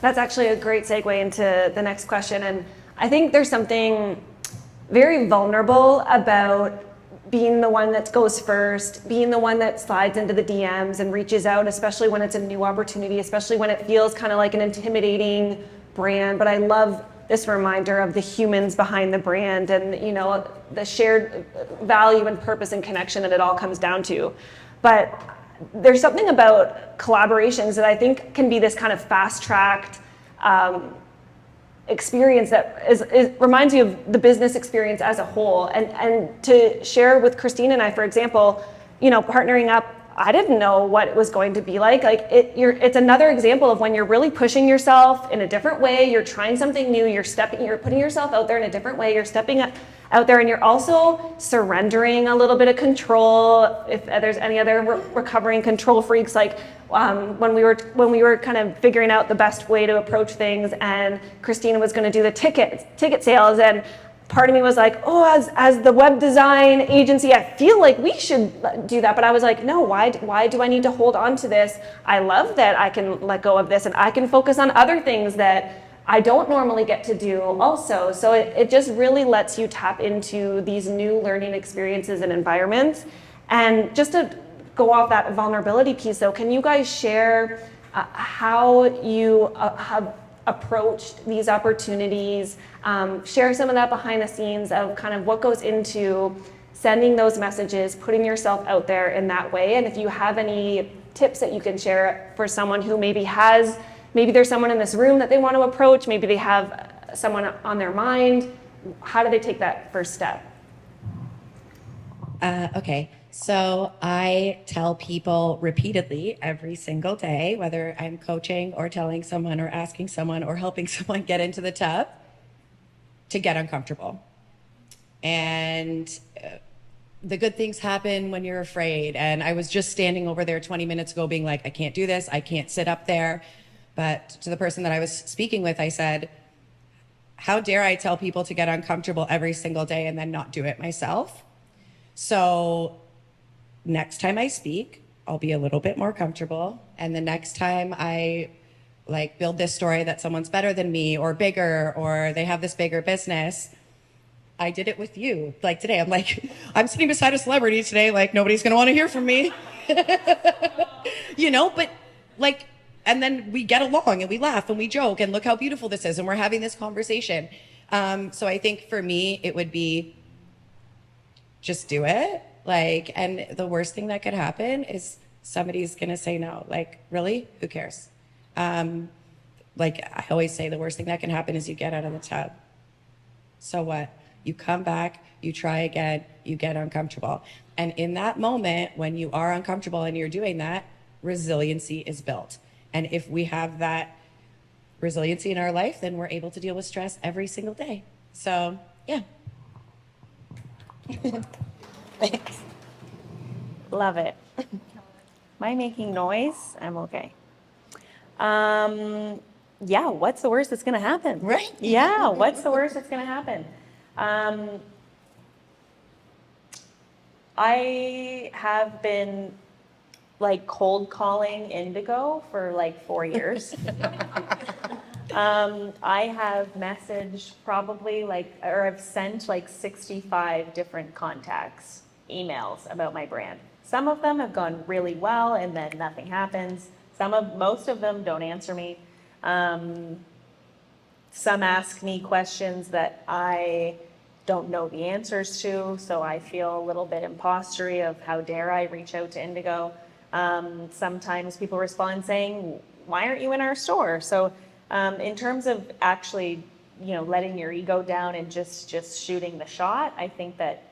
That's actually a great segue into the next question. And I think there's something very vulnerable about being the one that goes first, being the one that slides into the DMs and reaches out, especially when it's a new opportunity, especially when it feels kind of like an intimidating brand. But I love this reminder of the humans behind the brand and, you know, the shared value and purpose and connection that it all comes down to. But there's something about collaborations that I think can be this kind of fast-tracked experience that reminds you of the business experience as a whole. And to share with Kristina and I, for example, you know, partnering up, I didn't know what it was going to be like. It's another example of when you're really pushing yourself in a different way. You're trying something new. You're putting yourself out there in a different way. You're stepping out there, and you're also surrendering a little bit of control. If there's any other recovering control freaks, like when we were kind of figuring out the best way to approach things, and Kristina was going to do the ticket sales, and part of me was like, oh, as the web design agency, I feel like we should do that. But I was like, no, why do I need to hold on to this? I love that I can let go of this and I can focus on other things that I don't normally get to do also. So it just really lets you tap into these new learning experiences and environments. And just to go off that vulnerability piece though, can you guys share how you have approached these opportunities, share some of that behind the scenes of kind of what goes into sending those messages, putting yourself out there in that way. And if you have any tips that you can share for someone who maybe there's someone in this room that they want to approach, maybe they have someone on their mind, how do they take that first step? Okay. So I tell people repeatedly every single day, whether I'm coaching or telling someone or asking someone or helping someone get into the tub, to get uncomfortable. And the good things happen when you're afraid. And I was just standing over there 20 minutes ago being like, I can't do this. I can't sit up there. But to the person that I was speaking with, I said, how dare I tell people to get uncomfortable every single day and then not do it myself? So next time I speak, I'll be a little bit more comfortable. And the next time I build this story that someone's better than me or bigger, or they have this bigger business, I did it with you. Like today, I'm sitting beside a celebrity today, like nobody's gonna wanna hear from me. You know, but and then we get along and we laugh and we joke and look how beautiful this is and we're having this conversation. So I think for me, it would be just do it. And the worst thing that could happen is somebody's gonna say no. Really? Who cares? I always say, the worst thing that can happen is you get out of the tub. So what? You come back, you try again, you get uncomfortable. And in that moment, when you are uncomfortable and you're doing that, resiliency is built. And if we have that resiliency in our life, then we're able to deal with stress every single day. So, yeah. Thanks. Love it. Am I making noise? I'm okay. Yeah, what's the worst that's going to happen? Right. Yeah, what's the worst that's going to happen? I have been cold calling Indigo for 4 years. I have messaged probably or I've sent 65 different contacts emails about my brand. Some of them have gone really well and then nothing happens. Most of them don't answer me. Some ask me questions that I don't know the answers to, so I feel a little bit impostery of how dare I reach out to Indigo. Sometimes people respond saying, why aren't you in our store? So in terms of actually, letting your ego down and just shooting the shot, I think that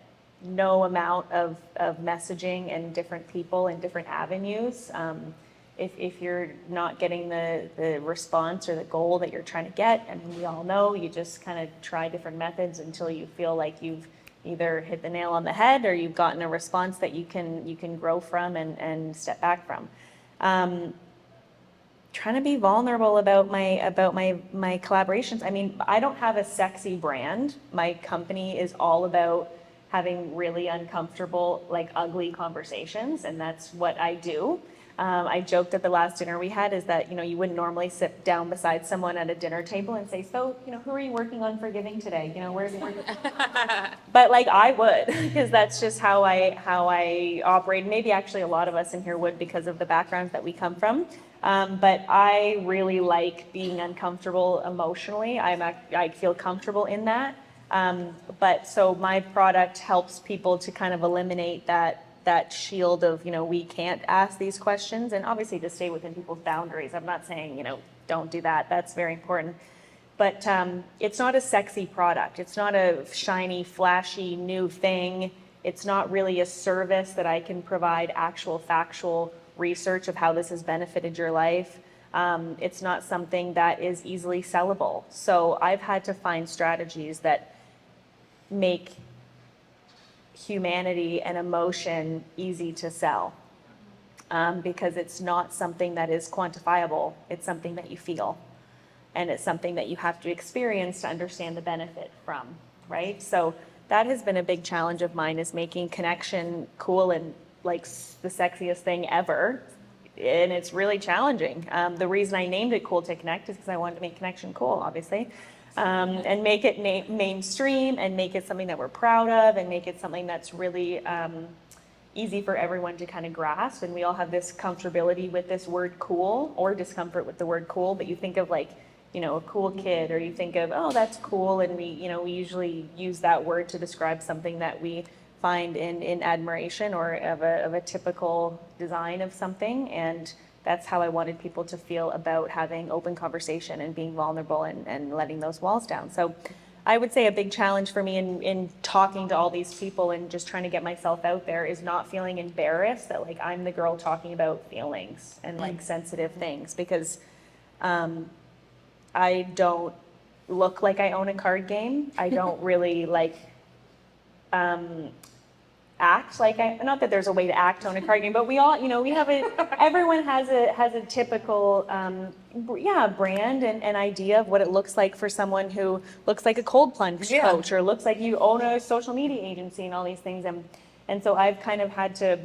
no amount of messaging and different people and different avenues, if you're not getting the response or the goal that you're trying to get, I mean, we all know, you just kind of try different methods until you feel like you've either hit the nail on the head or you've gotten a response that you can grow from and step back from. Trying to be vulnerable about my collaborations. I mean, I don't have a sexy brand. My company is all about having really uncomfortable, ugly conversations, and that's what I do. I joked at the last dinner we had is that, you wouldn't normally sit down beside someone at a dinner table and say, so, who are you working on for giving today? Where's But like I would, because that's just how I operate. Maybe actually a lot of us in here would because of the backgrounds that we come from. But I really like being uncomfortable emotionally. I feel comfortable in that. But so my product helps people to kind of eliminate that shield of, we can't ask these questions, and obviously to stay within people's boundaries. I'm not saying, don't do that. That's very important. But it's not a sexy product. It's not a shiny, flashy new thing. It's not really a service that I can provide actual factual research of how this has benefited your life. It's not something that is easily sellable. So I've had to find strategies that make humanity and emotion easy to sell, because it's not something that is quantifiable. It's something that you feel, and it's something that you have to experience to understand the benefit from, right? So that has been a big challenge of mine, is making connection cool and like the sexiest thing ever. And it's really challenging. The reason I named it Cool to Connect is because I wanted to make connection cool, obviously. And make it mainstream, and make it something that we're proud of, and make it something that's really easy for everyone to kind of grasp. And we all have this comfortability with this word cool, or discomfort with the word cool, but you think of like, a cool kid, or you think of, oh, that's cool. And we usually use that word to describe something that we find in admiration, or of a typical design of something. And that's how I wanted people to feel about having open conversation and being vulnerable and letting those walls down. So I would say a big challenge for me in talking to all these people and just trying to get myself out there is not feeling embarrassed that like I'm the girl talking about feelings and like sensitive things, because I don't look like I own a card game. I don't really like act like not that there's a way to act on a card game, but we all, we have everyone has a typical, brand and idea of what it looks like for someone who looks like a cold plunge coach, or looks like you own a social media agency and all these things. And so I've kind of had to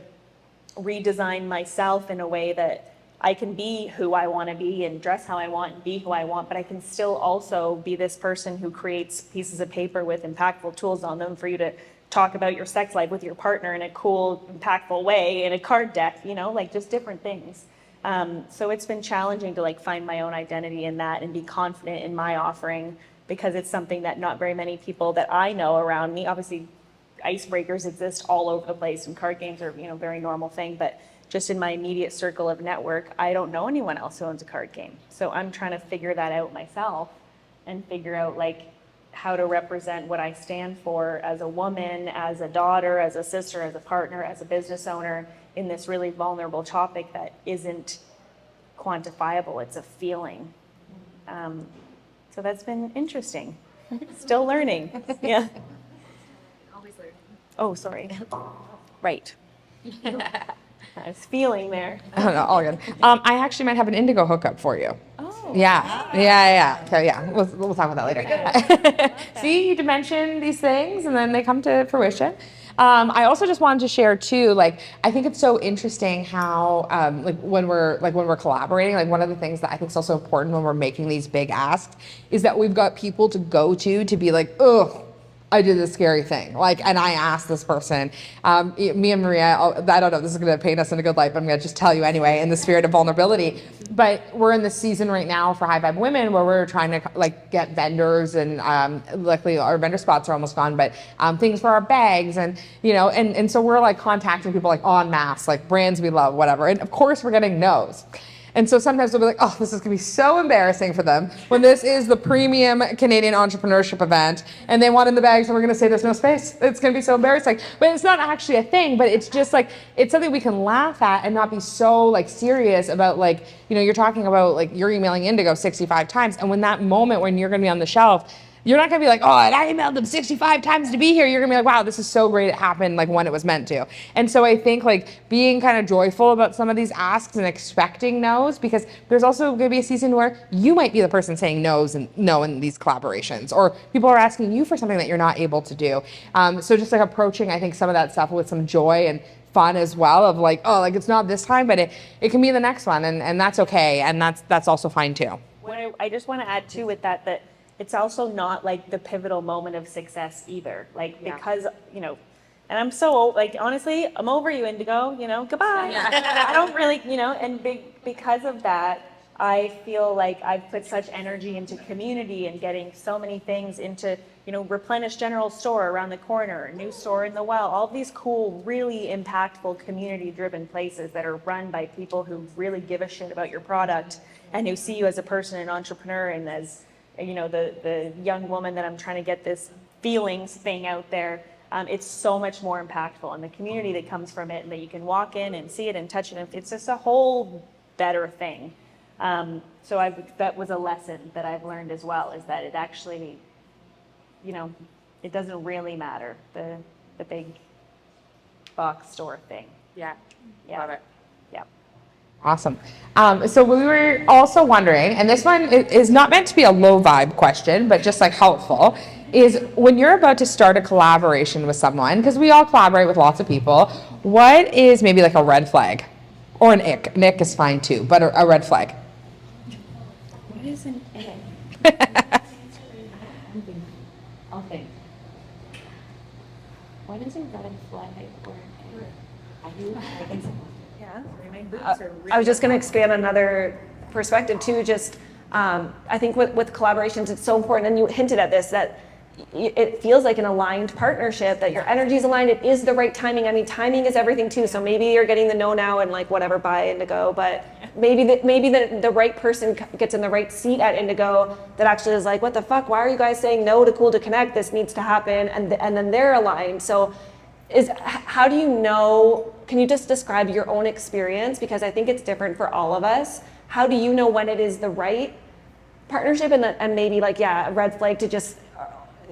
redesign myself in a way that I can be who I want to be and dress how I want and be who I want, but I can still also be this person who creates pieces of paper with impactful tools on them for you to talk about your sex life with your partner in a cool, impactful way, in a card deck, like just different things. So it's been challenging to like find my own identity in that and be confident in my offering, because it's something that not very many people that I know around me, obviously icebreakers exist all over the place and card games are, a very normal thing, but just in my immediate circle of network, I don't know anyone else who owns a card game. So I'm trying to figure that out myself and figure out like how to represent what I stand for as a woman, as a daughter, as a sister, as a partner, as a business owner in this really vulnerable topic that isn't quantifiable. It's a feeling. So that's been interesting. Still learning. Yeah. Always learning. Oh, sorry. Right. I was feeling there. I don't know, all good. I actually might have an indigo hookup for you. Oh. Yeah. So yeah, we'll talk about that later. See, you mention these things and then they come to fruition. I also just wanted to share too, like, I think it's so interesting how, when we're collaborating, like one of the things that I think is also important when we're making these big asks is that we've got people to go to be like, oh, I did this scary thing. Like, and I asked this person, me and Maria, I don't know, this is going to paint us in a good light, but I'm going to just tell you anyway, in the spirit of vulnerability. But we're in the season right now for High Vibe Women where we're trying to like get vendors, and luckily our vendor spots are almost gone, but things for our bags, and and so we're like contacting people like en masse, like brands we love, whatever. And of course we're getting no's. And so sometimes we'll be like, oh, this is going to be so embarrassing for them when this is the premium Canadian entrepreneurship event and they want in the bags and we're going to say there's no space. It's going to be so embarrassing. But it's not actually a thing, but it's just like, it's something we can laugh at and not be so like serious about, like, you're talking about like you're emailing Indigo 65 times. And when that moment when you're going to be on the shelf, you're not going to be like, oh, and I emailed them 65 times to be here. You're going to be like, wow, this is so great. It happened like when it was meant to. And so I think like being kind of joyful about some of these asks and expecting no's, because there's also going to be a season where you might be the person saying no's and no in these collaborations, or people are asking you for something that you're not able to do. So just like approaching, I think, some of that stuff with some joy and fun as well of like, oh, like it's not this time, but it can be the next one, and that's okay, and that's also fine too. I just want to add too with that it's also not like the pivotal moment of success either. Like, because, you know, and I'm so, like, honestly, I'm over you, Indigo, you know, goodbye. I don't really, you know, and because of that, I feel like I've put such energy into community and getting so many things into, you know, Replenish General Store around the corner, new store in the Well, all of these cool, really impactful community-driven places that are run by people who really give a shit about your product and who see you as a person, an entrepreneur, and as, you know, the young woman that I'm trying to get this feelings thing out there. It's so much more impactful, and the community that comes from it, and that you can walk in and see it and touch it, and it's just a whole better thing. So that was a lesson that I've learned as well, is that it actually, you know, it doesn't really matter, the big box store thing. Yeah. Yeah. Love it. Yeah. Awesome. So we were also wondering, and this one is not meant to be a low vibe question, but just like helpful, is when you're about to start a collaboration with someone, because we all collaborate with lots of people, what is maybe like a red flag? Or an ick? An ick is fine too, but a red flag. What is an egg? I'll think. What is a red flag or an egg? I was just going to expand another perspective too. Just I think with collaborations, it's so important, and you hinted at this, that it feels like an aligned partnership, that your energy is aligned. It is the right timing. I mean, timing is everything too. So maybe you're getting the no now and like whatever, buy Indigo, but maybe the right person gets in the right seat at Indigo that actually is like, what the fuck? Why are you guys saying no to Cool to Connect? This needs to happen, and then they're aligned. So how do you know? Can you just describe your own experience, because I think it's different for all of us. How do you know when it is the right partnership, and maybe like, a red flag to just,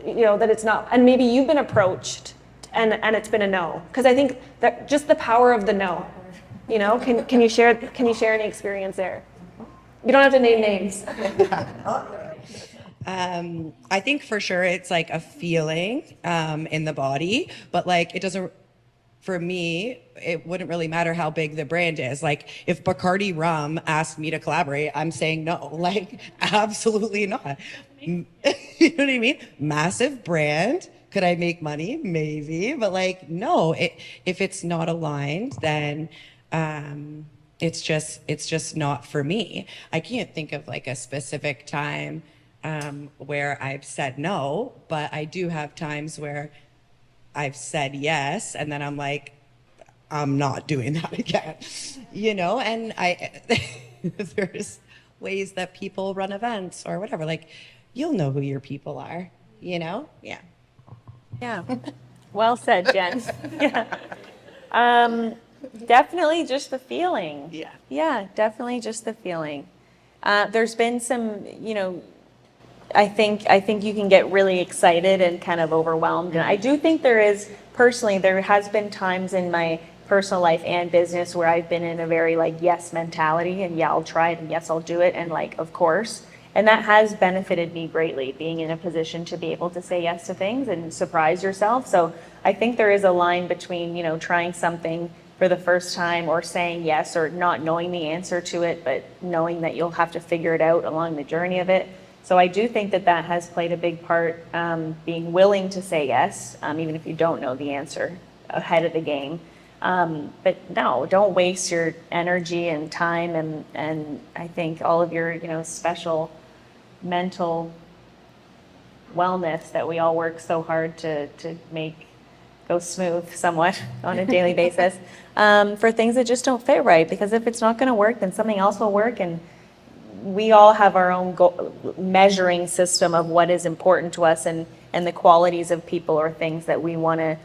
you know, that it's not, and maybe you've been approached and it's been a no? Because I think that just the power of the no, you know, can you share any experience there? You don't have to name names. I think for sure it's like a feeling in the body, but like it doesn't, for me, it wouldn't really matter how big the brand is. Like if Bacardi Rum asked me to collaborate, I'm saying no, like absolutely not. You know what I mean? Massive brand. Could I make money? Maybe, but like, no, if it's not aligned, then it's just not for me. I can't think of like a specific time where I've said no, but I do have times where I've said yes, and then I'm like, I'm not doing that again, you know? And there's ways that people run events or whatever, like, you'll know who your people are, you know? Yeah. Yeah. Well said, Jen. Yeah. Definitely just the feeling. Yeah. Yeah, definitely just the feeling. There's been some, you know, I think you can get really excited and kind of overwhelmed. And I do think there has been times in my personal life and business where I've been in a very like yes mentality, and yeah, I'll try it, and yes, I'll do it, and like, of course. And that has benefited me greatly, being in a position to be able to say yes to things and surprise yourself. So I think there is a line between, you know, trying something for the first time or saying yes, or not knowing the answer to it, but knowing that you'll have to figure it out along the journey of it. So I do think that has played a big part, being willing to say yes, even if you don't know the answer ahead of the game. But no, don't waste your energy and time, and I think all of your, you know, special mental wellness that we all work so hard to make go smooth somewhat on a daily basis, for things that just don't fit right. Because if it's not going to work, then something else will work, and we all have our own measuring system of what is important to us, and the qualities of people or things that we want to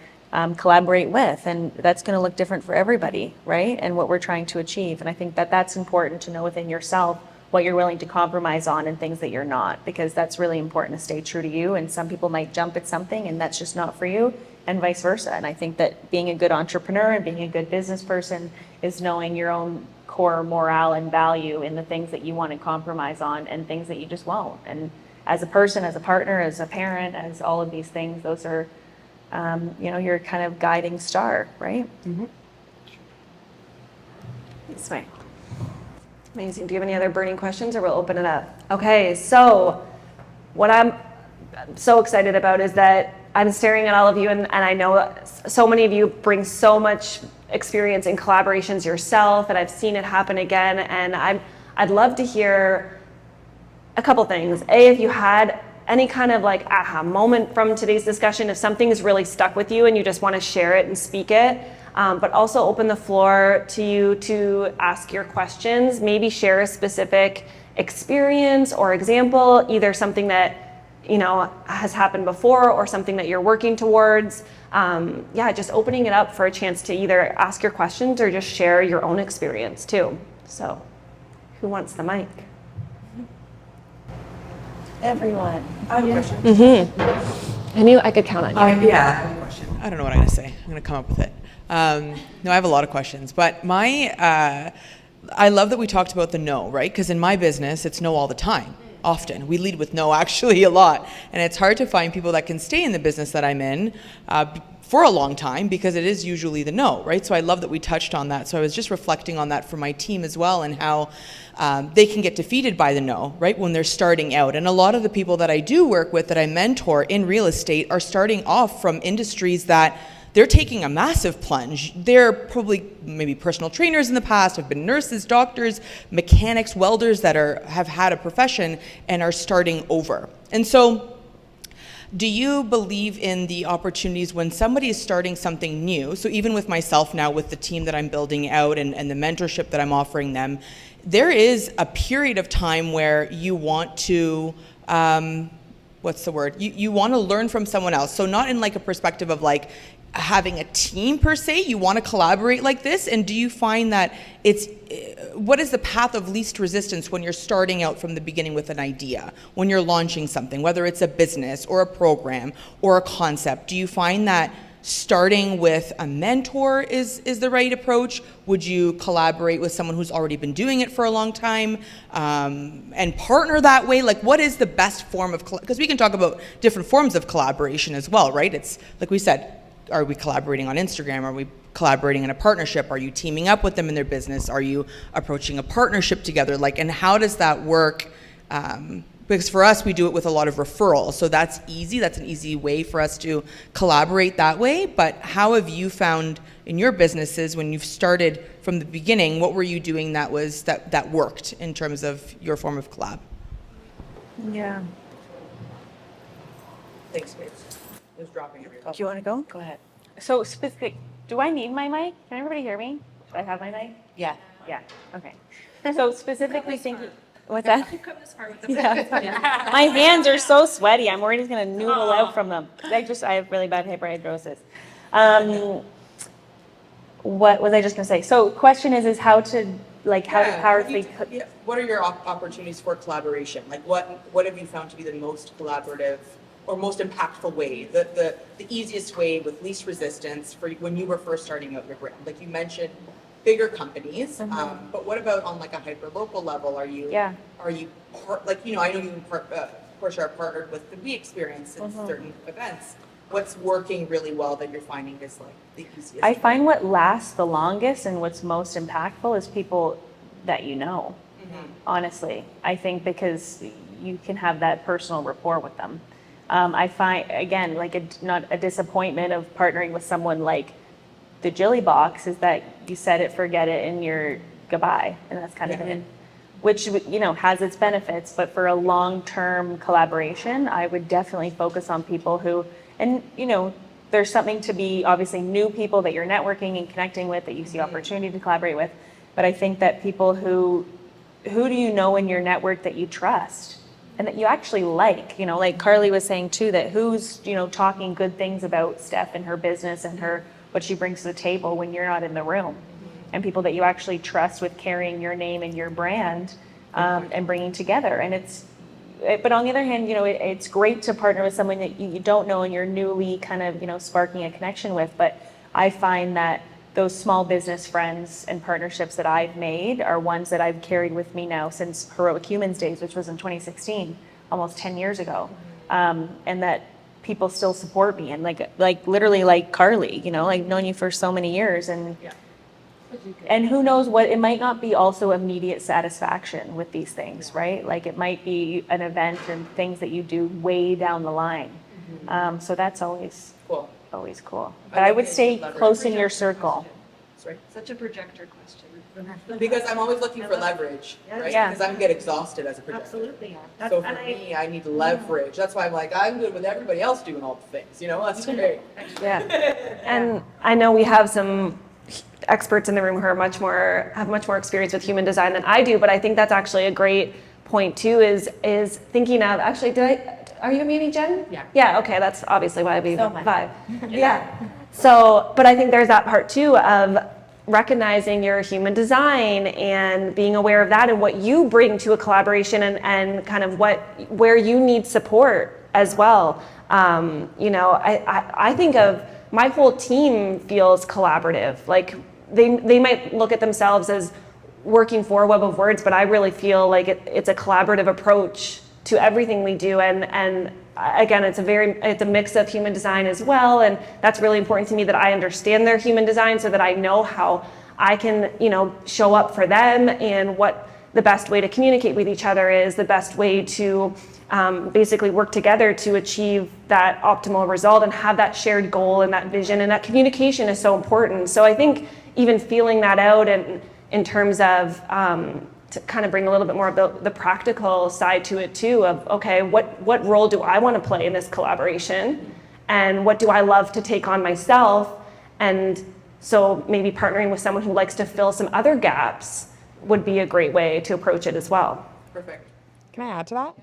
collaborate with, and that's going to look different for everybody, right? And what we're trying to achieve. And I think that's important to know within yourself, what you're willing to compromise on and things that you're not, because that's really important to stay true to you. And some people might jump at something and that's just not for you, and vice versa. And I think that being a good entrepreneur and being a good business person is knowing your own core morale and value in the things that you want to compromise on and things that you just won't. And as a person, as a partner, as a parent, as all of these things, those are, you know, your kind of guiding star, right? Mm-hmm. This way. Amazing. Do you have any other burning questions, or we'll open it up? Okay, so what I'm so excited about is that I'm staring at all of you, and I know so many of you bring so much experience in collaborations yourself, and I've seen it happen again, and I'd love to hear a couple things. A, if you had any kind of like aha moment from today's discussion, if something is really stuck with you and you just want to share it and speak it, but also open the floor to you to ask your questions, maybe share a specific experience or example, either something that has happened before or something that you're working towards. Just opening it up for a chance to either ask your questions or just share your own experience too. So who wants the mic? Everyone. I have a question. I knew I could count on you. I have a question. I don't know what I'm going to say. I'm going to come up with it. No, I have a lot of questions, but I love that we talked about the no, right? Because in my business, it's no all the time. Often we lead with no, actually a lot, and it's hard to find people that can stay in the business that I'm in for a long time, because it is usually the no, right? So I love that we touched on that. So I was just reflecting on that for my team as well, and how they can get defeated by the no, right, when they're starting out. And a lot of the people that I do work with, that I mentor in real estate, are starting off from industries that they're taking a massive plunge. They're probably maybe personal trainers in the past, have been nurses, doctors, mechanics, welders that have had a profession and are starting over. And so do you believe in the opportunities when somebody is starting something new? So even with myself now, with the team that I'm building out and the mentorship that I'm offering them, there is a period of time where you want to, what's the word? You want to learn from someone else. So not in like a perspective of like having a team per se, you want to collaborate like this. And do you find that what is the path of least resistance when you're starting out from the beginning with an idea, when you're launching something, whether it's a business or a program or a concept? Do you find that starting with a mentor is the right approach? Would you collaborate with someone who's already been doing it for a long time and partner that way? Like, what is the best form of, because we can talk about different forms of collaboration as well, right? It's like we said, are we collaborating on Instagram? Are we collaborating in a partnership? Are you teaming up with them in their business? Are you approaching a partnership together? Like, and how does that work? Because for us, we do it with a lot of referrals. So that's easy. That's an easy way for us to collaborate that way. But how have you found in your businesses, when you've started from the beginning, what were you doing that worked in terms of your form of collab? Yeah. Thanks, Paige. It was dropping everywhere. Do you want to go? Go ahead. So specific, do I need my mic? Can everybody hear me? Do I have my mic? Yeah. Yeah, okay. So specifically thinking, what's that? Come this far with the Yeah. My hands are so sweaty. I'm worried it's gonna noodle out from them. I have really bad hyperhidrosis. What was I just gonna say? So question is how to powerfully. What are your opportunities for collaboration? Like what have you found to be the most collaborative or most impactful way, the easiest way with least resistance for when you were first starting out your brand? Like you mentioned bigger companies, but what about on like a hyper local level? Are you I know you Portia are partnered with the We Experience in certain events. What's working really well that you're finding is like the easiest? I find what lasts the longest and what's most impactful is people that you know. Honestly, I think because you can have that personal rapport with them. I find, again, like not a disappointment of partnering with someone like the Jilly Box is that you set it, forget it, and you're goodbye. And that's kind of it, which, has its benefits. But for a long-term collaboration, I would definitely focus on people who, and, there's something to be obviously new people that you're networking and connecting with, that you see opportunity to collaborate with. But I think that people who do you know in your network that you trust? And that you actually like Carly was saying too, that who's, talking good things about Steph and her business and what she brings to the table when you're not in the room, and people that you actually trust with carrying your name and your brand, and bringing together. And but on the other hand, it's great to partner with someone that you don't know and you're newly kind of, sparking a connection with. But I find that those small business friends and partnerships that I've made are ones that I've carried with me now since Heroic Humans days, which was in 2016, almost 10 years ago. And that people still support me, and like literally like Carly, I've known you for so many years, and And who knows what, it might not be also immediate satisfaction with these things, right? Like it might be an event and things that you do way down the line. So that's always Cool. always cool. But I would stay close in your circle. Such a projector question. Because I'm always looking for leverage, right? Yeah. Because I can get exhausted as a projector. Absolutely. So for me, I need leverage. That's why I'm like, I'm good with everybody else doing all the things, you know? That's great. Yeah. And I know we have some experts in the room who are have much more experience with human design than I do, but I think that's actually a great point too, is thinking of, actually, are you a Manny, Jen? Yeah. Yeah, okay, that's obviously why we So much. vibe. Yeah. So, but I think there's that part too of recognizing your human design and being aware of that and what you bring to a collaboration and kind of where you need support as well. You know, I think of my whole team feels collaborative. Like they might look at themselves as working for Web of Words, but I really feel like it's a collaborative approach to everything we do. And again, it's a mix of human design as well. And that's really important to me, that I understand their human design so that I know how I can, you know, show up for them and what the best way to communicate with each other is, the best way to basically work together to achieve that optimal result and have that shared goal and that vision, and that communication is so important. So I think even feeling that out and in terms of to kind of bring a little bit more of the practical side to it too, of okay, what role do I want to play in this collaboration, and what do I love to take on myself? And so maybe partnering with someone who likes to fill some other gaps would be a great way to approach it as well. Perfect. Can I add to that?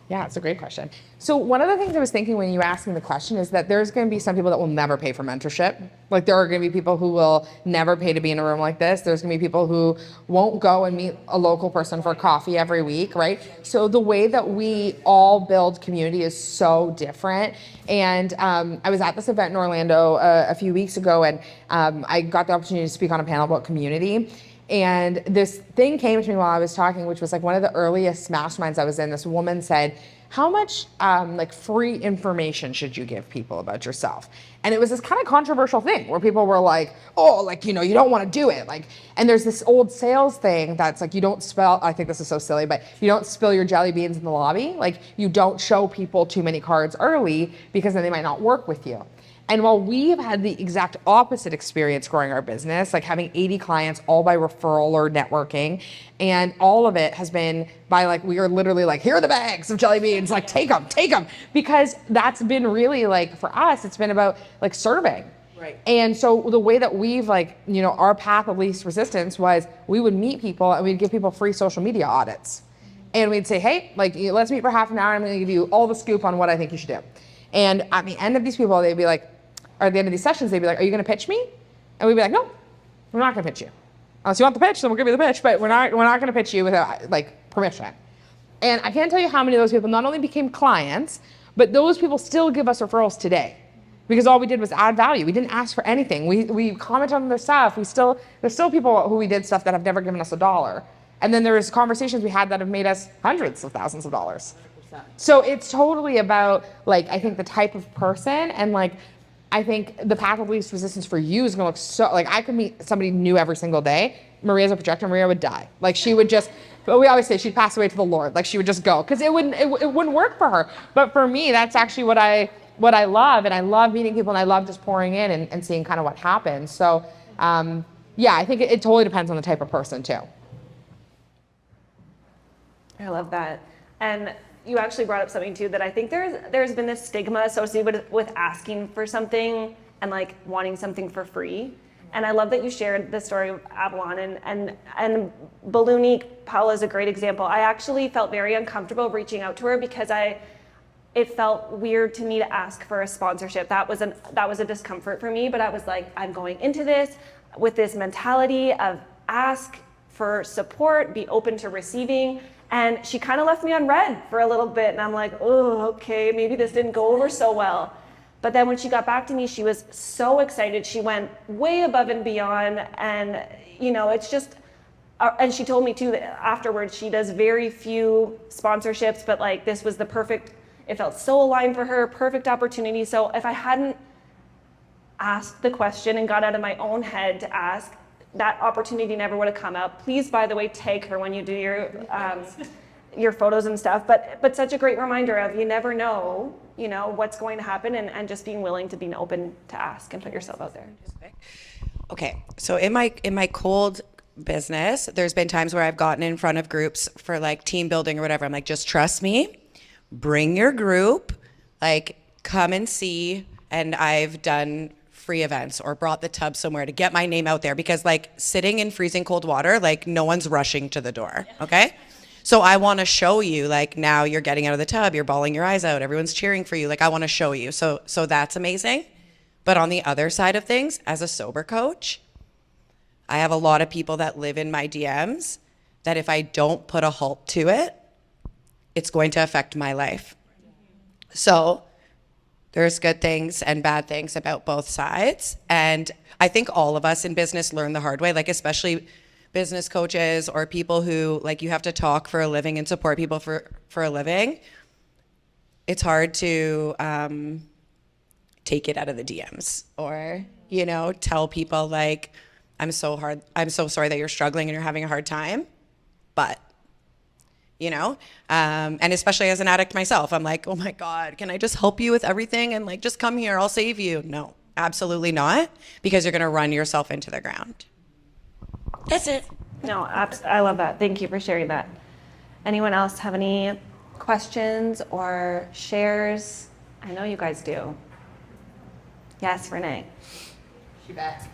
Yeah, it's a great question. So one of the things I was thinking when you asked me the question is that there's going to be some people that will never pay for mentorship. Like there are going to be people who will never pay to be in a room like this. There's going to be people who won't go and meet a local person for coffee every week, right? So the way that we all build community is so different. And I was at this event in Orlando a few weeks ago, and I got the opportunity to speak on a panel about community. And this thing came to me while I was talking, which was like one of the earliest masterminds I was in. This woman said, how much like free information should you give people about yourself? And it was this kind of controversial thing where people were like, oh, like, you know, you don't want to do it. Like, and there's this old sales thing that's like, you don't spill, I think this is so silly, but you don't spill your jelly beans in the lobby. Like you don't show people too many cards early because then they might not work with you. And while we've had the exact opposite experience growing our business, like having 80 clients all by referral or networking, and all of it has been by like, we are literally like, here are the bags of jelly beans, like take them, because that's been really like, for us, it's been about like serving. Right. And so the way that we've like, you know, our path of least resistance was we would meet people and we'd give people free social media audits. And we'd say, hey, like, let's meet for half an hour. I'm going to give you all the scoop on what I think you should do. And at the end of these people, they'd be like, or at the end of these sessions, they'd be like, are you going to pitch me? And we'd be like, no, we're not going to pitch you. Unless you want the pitch, then we'll give you the pitch, but we're not going to pitch you without like permission. And I can't tell you how many of those people not only became clients, but those people still give us referrals today. Because all we did was add value. We didn't ask for anything. We comment on their stuff. There's still people who we did stuff that have never given us $1. And then there's conversations we had that have made us hundreds of thousands of dollars. 100%. So it's totally about like, I think the type of person, and like, I think the path of least resistance for you is gonna look so, like I could meet somebody new every single day. Maria's a projector, Maria would die. Like she would just, but we always say she'd pass away to the Lord. Like she would just go, because it wouldn't work for her. But for me, that's actually what I love. And I love meeting people, and I love just pouring in and seeing kind of what happens. So yeah, I think it totally depends on the type of person too. I love that. And you actually brought up something too that I think there's been this stigma associated with asking for something and like wanting something for free. And I love that you shared the story of Avalon and Balloonique. Paula is a great example. I actually felt very uncomfortable reaching out to her because it felt weird to me to ask for a sponsorship. That was a discomfort for me, but I was like, I'm going into this with this mentality of ask for support, be open to receiving. And she kind of left me on red for a little bit. And I'm like, oh, okay, maybe this didn't go over so well. But then when she got back to me, she was so excited. She went way above and beyond. And, you know, it's just, and she told me too that afterwards she does very few sponsorships, but like this was the perfect, it felt so aligned for her, perfect opportunity. So if I hadn't asked the question and got out of my own head to ask, that opportunity never would have come up. Please, by the way, tag her when you do your photos and stuff. But such a great reminder of you never know, you know, what's going to happen, and just being willing to be open to ask and put yourself out there. Okay, so in my cold business, there's been times where I've gotten in front of groups for like team building or whatever. I'm like, just trust me, bring your group, like come and see. And I've done free events or brought the tub somewhere to get my name out there, because like sitting in freezing cold water, like no one's rushing to the door, okay? So I want to show you, like, now you're getting out of the tub, you're bawling your eyes out, everyone's cheering for you. Like, I want to show you. So that's amazing. But on the other side of things, as a sober coach, I have a lot of people that live in my DMs that if I don't put a halt to it, it's going to affect my life. So there's good things and bad things about both sides. And I think all of us in business learn the hard way, like especially business coaches or people who, like, you have to talk for a living and support people for a living. It's hard to take it out of the DMs or, you know, tell people like, I'm so sorry that you're struggling and you're having a hard time, but, you know, and especially as an addict myself, I'm like, oh my God, can I just help you with everything? And like, just come here, I'll save you. No, absolutely not, because you're going to run yourself into the ground. That's it. No, I love that. Thank you for sharing that. Anyone else have any questions or shares? I know you guys do. Yes, Renee. She bet.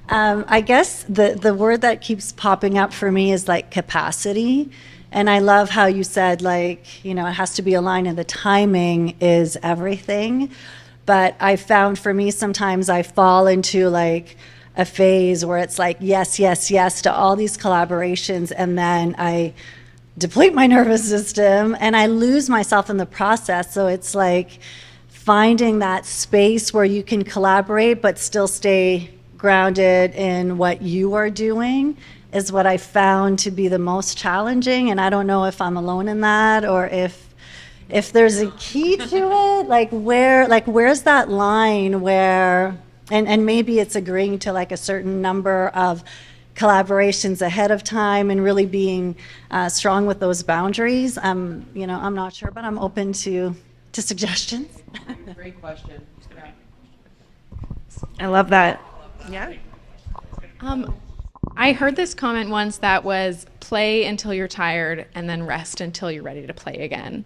I guess the word that keeps popping up for me is like capacity. And I love how you said, like, you know, it has to be aligned and the timing is everything. But I found for me, sometimes I fall into like a phase where it's like, yes, yes, yes to all these collaborations. And then I deplete my nervous system and I lose myself in the process. So it's like finding that space where you can collaborate but still stay grounded in what you are doing is what I found to be the most challenging. And I don't know if I'm alone in that or if there's a key to it, where's that line where, and maybe it's agreeing to like a certain number of collaborations ahead of time and really being strong with those boundaries. You know, I'm not sure, but I'm open to suggestions. Great question. I love that. Yeah. I heard this comment once that was play until you're tired and then rest until you're ready to play again.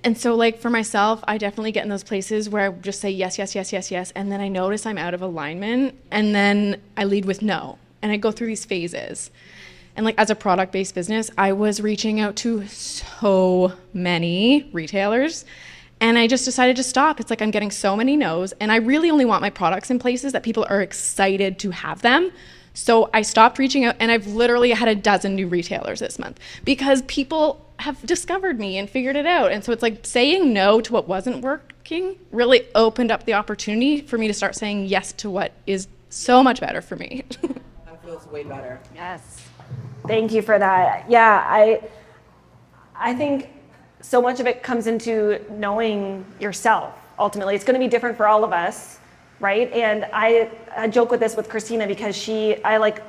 And so like for myself, I definitely get in those places where I just say yes, yes, yes, yes, yes. And then I notice I'm out of alignment and then I lead with no. And I go through these phases. And like as a product-based business, I was reaching out to so many retailers and I just decided to stop. It's like I'm getting so many no's and I really only want my products in places that people are excited to have them. So I stopped reaching out and I've literally had a dozen new retailers this month because people have discovered me and figured it out. And so it's like saying no to what wasn't working really opened up the opportunity for me to start saying yes to what is so much better for me. That feels way better. Yes. Thank you for that. Yeah, I think so much of it comes into knowing yourself. Ultimately, it's going to be different for all of us, right? And I joke with this with Kristina because I like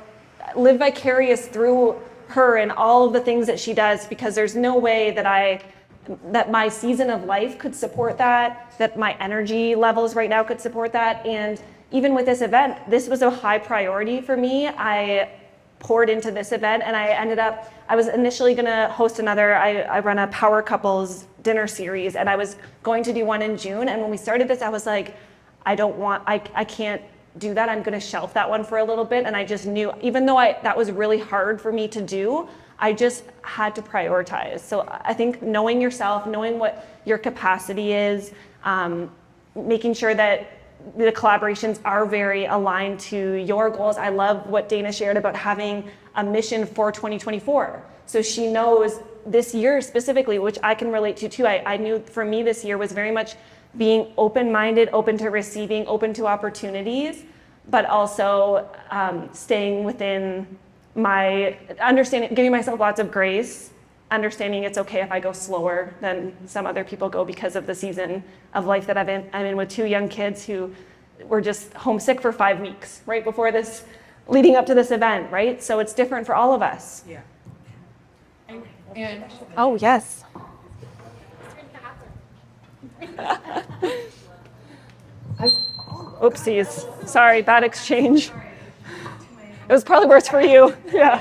live vicarious through her and all of the things that she does, because there's no way that my season of life could support that my energy levels right now could support that. And even with this event, this was a high priority for me. I poured into this event and I was initially gonna host another, I run a power couples dinner series and I was going to do one in June. And when we started this, I was like, I can't do that. I'm gonna shelf that one for a little bit. And I just knew, even though that was really hard for me to do, I just had to prioritize. So I think knowing yourself, knowing what your capacity is, making sure that the collaborations are very aligned to your goals. I love what Dana shared about having a mission for 2024. So she knows this year specifically, which I can relate to too. I knew for me this year was very much being open-minded, open to receiving, open to opportunities, but also staying within my understanding, giving myself lots of grace, understanding it's okay if I go slower than some other people go because of the season of life that I'm in with 2 young kids who were just homesick for 5 weeks right before this, leading up to this event, right? So it's different for all of us. Yeah. Oh, yes. Oopsies. Sorry, bad exchange. It was probably worse for you. Yeah.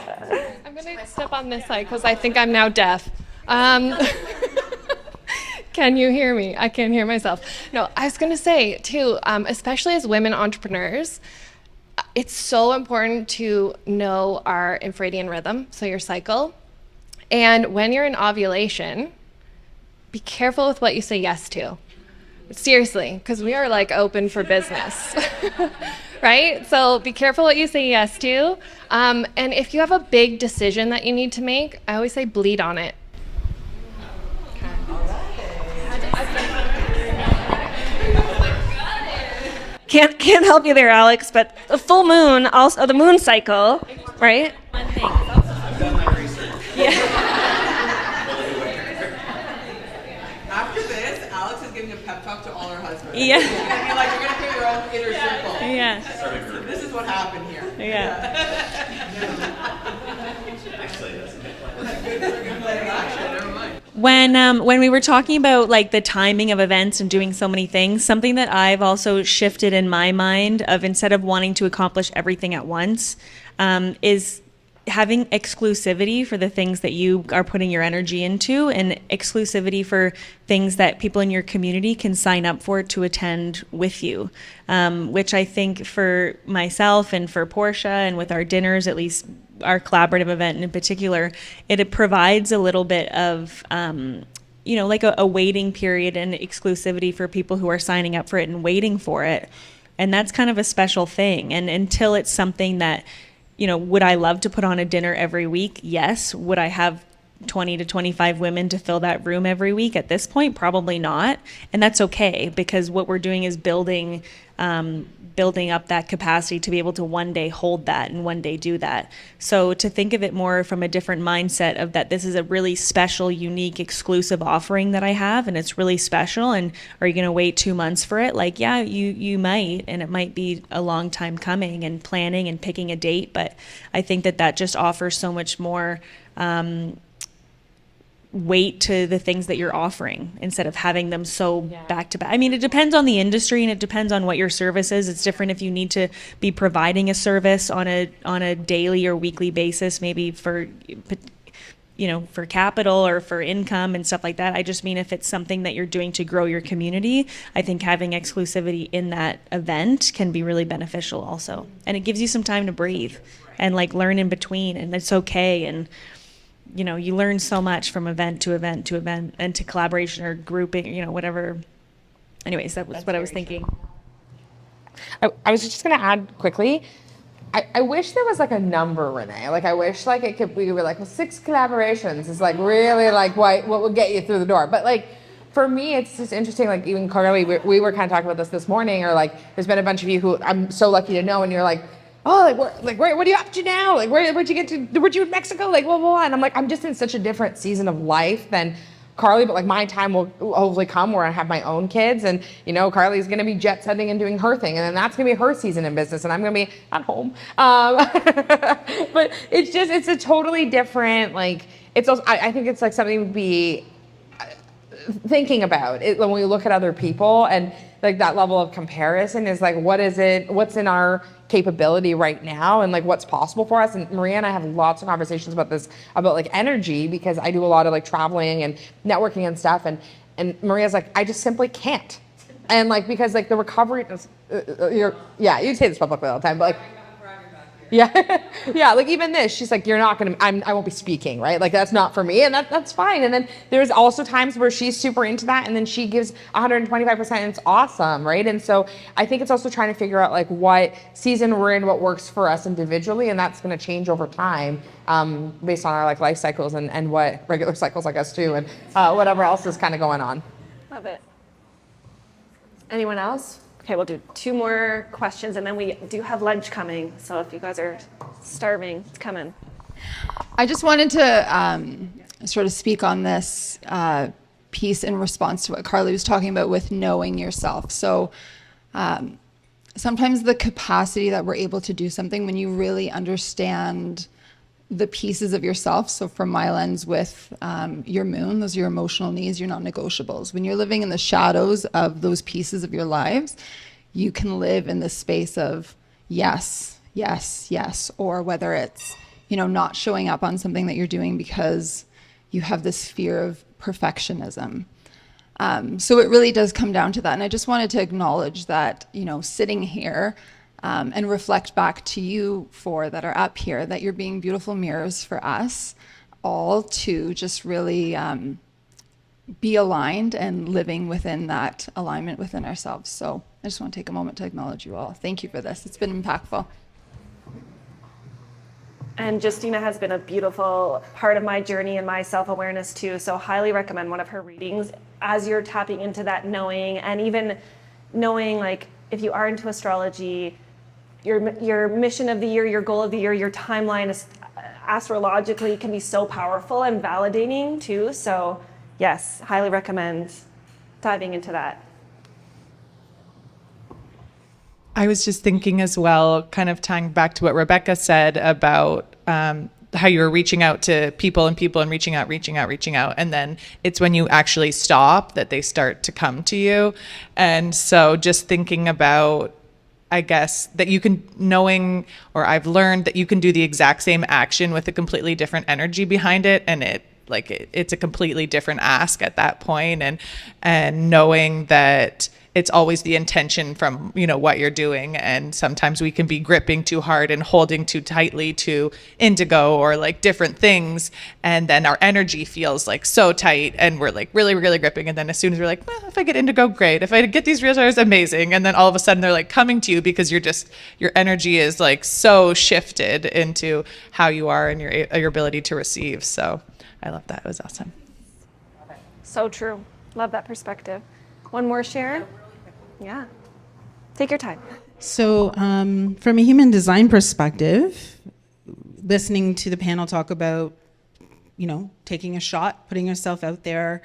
I'm going to step on this side because I think I'm now deaf. Can you hear me? I can't hear myself. No, I was going to say, too, especially as women entrepreneurs, it's so important to know our infradian rhythm, so your cycle. And when you're in ovulation, be careful with what you say yes to. Seriously, because we are like open for business, right? So be careful what you say yes to. And if you have a big decision that you need to make, I always say bleed on it. Can't help you there, Alex, but the full moon, also the moon cycle, right? I've done my research. After this, Alex is giving a pep talk to all her husbands. Yeah. You're gonna be like, you're gonna create your own inner circle. Yeah. So this is what happened here. Yeah. Actually, that's a good plan of action. Never mind. When we were talking about like the timing of events and doing so many things, something that I've also shifted in my mind of instead of wanting to accomplish everything at once, is having exclusivity for the things that you are putting your energy into, and exclusivity for things that people in your community can sign up for to attend with you, which I think for myself and for Portia and with our dinners, at least our collaborative event in particular, it provides a little bit of like a waiting period and exclusivity for people who are signing up for it and waiting for it. And that's kind of a special thing. And until it's something that, would I love to put on a dinner every week? Yes. Would I have 20 to 25 women to fill that room every week? At this point, probably not. And that's okay, because what we're doing is building up that capacity to be able to one day hold that and one day do that. So to think of it more from a different mindset of that this is a really special, unique, exclusive offering that I have, and it's really special, and are you going to wait 2 months for it? Like, yeah, you might, and it might be a long time coming and planning and picking a date, but I think that just offers so much more weight to the things that you're offering instead of having them so back to back. I mean, it depends on the industry and it depends on what your service is. It's different if you need to be providing a service on a daily or weekly basis, maybe for capital or for income and stuff like that. I just mean if it's something that you're doing to grow your community, I think having exclusivity in that event can be really beneficial also. And it gives you some time to breathe and like learn in between, and it's okay. And you learn so much from event to event to event and to collaboration or grouping, whatever. Anyways, that was what I was thinking. I was just going to add quickly. I wish there was like a number, Renee. Like I wish like we were like, well, 6 collaborations is like really like what would get you through the door. But like for me, it's just interesting. Like even Carly, we were kind of talking about this morning, or like there's been a bunch of you who I'm so lucky to know, and you're like, oh, what are you up to now? Like, where'd you get to? Weren't you in Mexico? Like, blah, blah, blah. And I'm like, I'm just in such a different season of life than Carly, but like my time will hopefully come where I have my own kids, and Carly's going to be jet setting and doing her thing, and then that's going to be her season in business, and I'm going to be at home. But it's a totally different, like, it's also, I think it's like something to be thinking about it when we look at other people, and like that level of comparison is like, what's in our capability right now, and like what's possible for us. And Maria and I have lots of conversations about this, about like energy, because I do a lot of like traveling and networking and stuff, and Maria's like, I just simply can't. And like, because like the recovery, you say this publicly all the time, but like, yeah, like even this, she's like, I won't be speaking, right? Like that's not for me, and that's fine. And then there's also times where she's super into that, and then she gives 125%, and it's awesome, right? And so I think it's also trying to figure out like what season we're in, what works for us individually, and that's going to change over time based on our like life cycles and what regular cycles, I guess, too, and whatever else is kind of going on. Love it. Anyone else? Okay, we'll do 2 more questions, and then we do have lunch coming. So if you guys are starving, it's coming. I just wanted to sort of speak on this piece in response to what Carly was talking about with knowing yourself. So sometimes the capacity that we're able to do something when you really understand the pieces of yourself. So from my lens with your moon, those are your emotional needs, your non-negotiables. When you're living in the shadows of those pieces of your lives, you can live in this space of yes, yes, yes, or whether it's, not showing up on something that you're doing because you have this fear of perfectionism. So it really does come down to that. And I just wanted to acknowledge that, sitting here and reflect back to you four that are up here, that you're being beautiful mirrors for us all to just really be aligned and living within that alignment within ourselves. So I just want to take a moment to acknowledge you all. Thank you for this. It's been impactful. And Justina has been a beautiful part of my journey and my self-awareness too. So highly recommend one of her readings as you're tapping into that knowing, and even knowing, like, if you are into astrology, your mission of the year, your goal of the year, your timeline is astrologically can be so powerful and validating too. So yes, highly recommend diving into that. I was just thinking as well, kind of tying back to what Rebecca said about how you were reaching out to people and reaching out. And then it's when you actually stop that they start to come to you. And so just thinking about, I guess, that you can, I've learned that you can do the exact same action with a completely different energy behind it. And it's a completely different ask at that point. And knowing that it's always the intention from, what you're doing. And sometimes we can be gripping too hard and holding too tightly to indigo or like different things. And then our energy feels like so tight and we're like really, really gripping. And then as soon as we're like, if I get indigo, great. If I get these real stars, amazing. And then all of a sudden they're like coming to you because your energy is like so shifted into how you are and your ability to receive. So I love that. It was awesome. So true. Love that perspective. One more share. Yeah. Take your time. So from a human design perspective, listening to the panel talk about, taking a shot, putting yourself out there,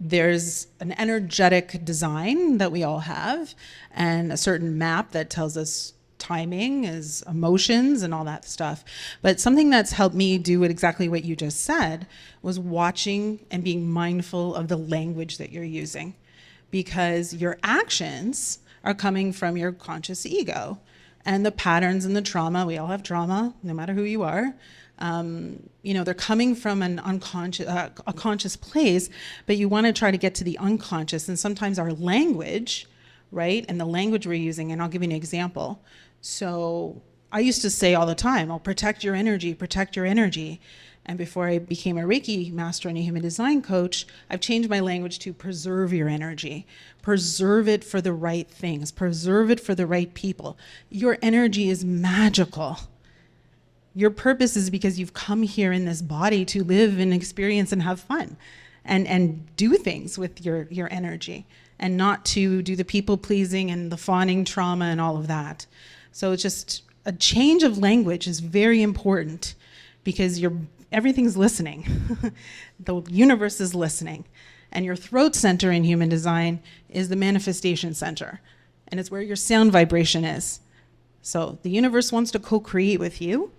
there's an energetic design that we all have and a certain map that tells us timing is emotions and all that stuff. But something that's helped me do exactly what you just said was watching and being mindful of the language that you're using, because your actions are coming from your conscious ego and the patterns and the trauma. We all have trauma, no matter who you are. They're coming from an unconscious, a conscious place, but you want to try to get to the unconscious. And sometimes our language, right, and the language we're using, and I'll give you an example. So I used to say all the time, protect your energy, protect your energy. And before I became a Reiki master and a human design coach, I've changed my language to preserve your energy. Preserve it for the right things. Preserve it for the right people. Your energy is magical. Your purpose is because you've come here in this body to live and experience and have fun and do things with your energy, and not to do the people pleasing and the fawning trauma and all of that. So it's just a change of language is very important, because everything's listening. The universe is listening. And your throat center in human design is the manifestation center. And it's where your sound vibration is. So the universe wants to co-create with you,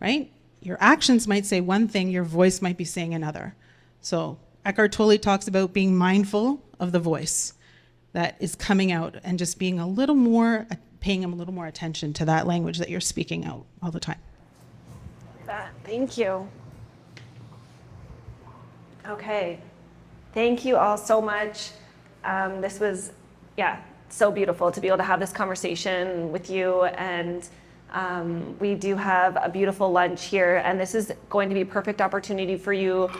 right? Your actions might say one thing, your voice might be saying another. So Eckhart Tolle talks about being mindful of the voice that is coming out and just being paying a little more attention to that language that you're speaking out all the time. Thank you. Okay. Thank you all so much. This was, so beautiful to be able to have this conversation with you. And we do have a beautiful lunch here. And this is going to be a perfect opportunity for you.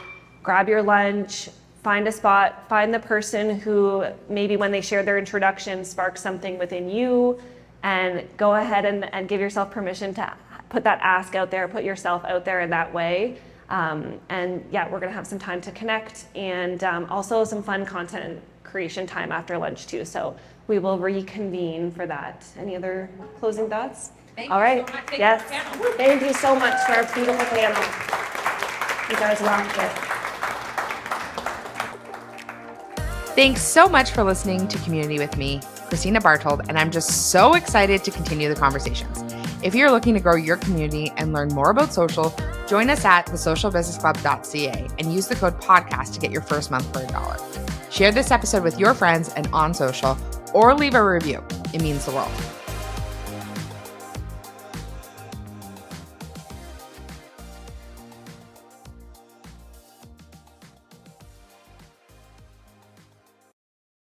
Grab your lunch, find a spot, find the person who maybe when they share their introduction sparks something within you, and go ahead and give yourself permission to put that ask out there, put yourself out there in that way. We're gonna have some time to connect, and also some fun content creation time after lunch too. So we will reconvene for that. Any other closing thoughts? All right. Yes. Thank you so much for our beautiful panel. You guys rocked it. Thanks so much for listening to Community with me, Kristina Bartold, and I'm just so excited to continue the conversations. If you're looking to grow your community and learn more about social, join us at thesocialbusinessclub.ca and use the code podcast to get your first month for $1. Share this episode with your friends and on social, or leave a review. It means the world.